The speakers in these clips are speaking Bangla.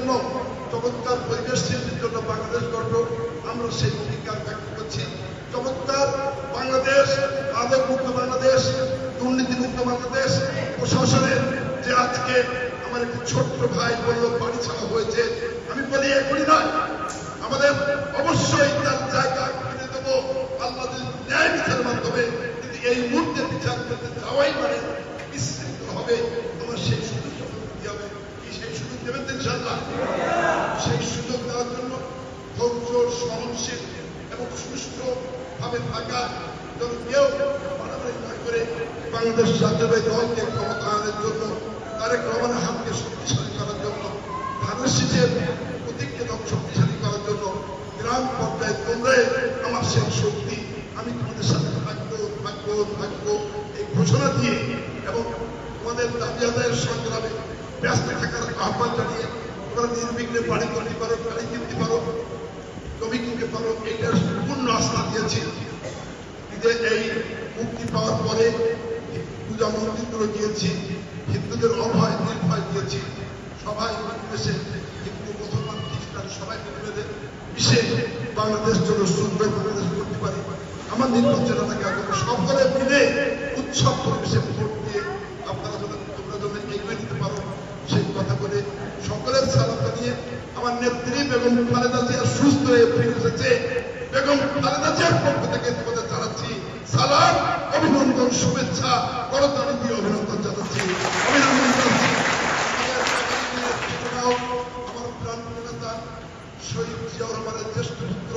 জন্য, চমৎকার পরিবেশ সৃষ্টির জন্য বাংলাদেশ গঠন আমরা সেই অধিকার ব্যক্ত করছি। চমৎকার বাংলাদেশ, মাদক মুক্ত বাংলাদেশ, দুর্নীতি মুক্ত বাংলাদেশ, প্রশাসনের যে আজকে আমার একটি ছোট্ট ভাই বলল বাড়ি ছাড়া হয়েছে, আমি বলি এখনই নয়, আমাদের অবশ্যই তার জায়গা ফিরে দেবো আল্লাহ ন্যায় বিচারের মাধ্যমে। কিন্তু এই মুহূর্তে বিচার করতে যাওয়াই মানে বিশৃঙ্খল হবে। আমার সেই সুযোগ দিতে হবে। কি সেই সুযোগ দেবেন ইনশাআল্লাহ? সেই সুযোগ দেওয়ার জন্য ধৈর্য, সহনশীল এবং সুষ্ঠু ভাবে থাকা, যেন কেউ বাড়াবাড়ি না করে বাংলাদেশ জাতীয়তাবাদী দলকে ক্ষমতায়নের জন্য, তারেক রহমানের হাতকে শক্তিশালী করার জন্য, ধানের শীষের প্রতীককে শক্তিশালী করার জন্য গ্রাম পর্যায়ে তোমরাই আমার সেই শক্তি, আমি তোমাদের সাথে থাকবো থাকবো থাকবো এই ঘোষণা দিয়ে এবং তোমাদের দাবি আদায়ের সংগ্রামে ব্যস্ত থাকার আহ্বান জানিয়ে তোমরা নির্বিঘ্নে বাড়ি করতে পারো, গাড়ি কিনতে পারো, জমি কিনতে পারো, এইটার পূর্ণ আস্থা দিয়েছি যে এই মুক্তি পাওয়ার পরে পূজা মন্দিরগুলো দিয়েছি, হিন্দুদের অভয় নির্ভয় দিয়েছি, সবাই দেশে হিন্দু, মুসলমান, খ্রিস্টান সবাই মিশে বাংলাদেশ জন্য সুন্দর বাংলাদেশ করতে পারি। আমার নির্বাচন এলাকা এখন সকলে মিলে উৎসব পরিবেশে ভোট দিয়ে আপনারা যেন তোমরা যেন এগিয়ে নিতে পারো সেই কথা বলে সকলের সালাম জানিয়ে আমার নেত্রী বেগম খালেদা জিয়া সুস্থ হয়ে ফিরে এসেছে। বেগম খালেদা জিয়ার পক্ষ থেকে তোমাদের জানাচ্ছি সালাম, অভিনন্দন, শুভেচ্ছা, করতালি দিয়ে অভিনন্দন জানাচ্ছি, অভিনন্দন জানাচ্ছি। আমার প্রাণ নেতা শহীদ জিয়াউর রহমানের জ্যেষ্ঠ পুত্র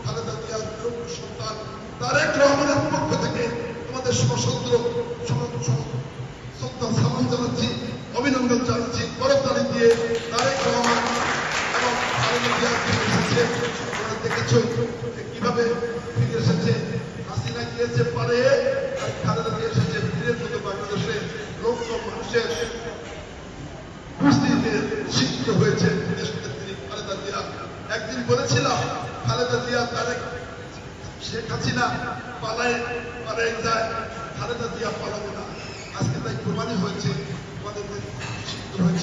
খালেদা জিয়ার যোগ্য সন্তান তারেক রহমানের পক্ষ থেকে তোমাদের সশস্ত্র শ্রদ্ধা সালাম জানাচ্ছি, অভিনন্দন জানাচ্ছি, করতালি দিয়ে তারেক রহমান এবং খালেদা জিয়া ফিরে এসেছে। তোমরা দেখেছ কিভাবে ফিরে এসেছে, হাসিনা গিয়েছে পারে আর খালেদা জিয়া এসেছে ফিরে। মতো বাংলাদেশে লক্ষ মানুষের উপস্থিতিতে শিক্ষিত হয়েছে দেশনেত্রী খালেদা জিয়া। একদিন বলেছিলাম খালেদা জিয়া তারেক শেখ হাসিনা পালায় যায়, খালেদা জিয়া পালাবো না। আজকে তাই প্রমাণই হয়েছে, আমাদের শিক্ষিত হয়েছে।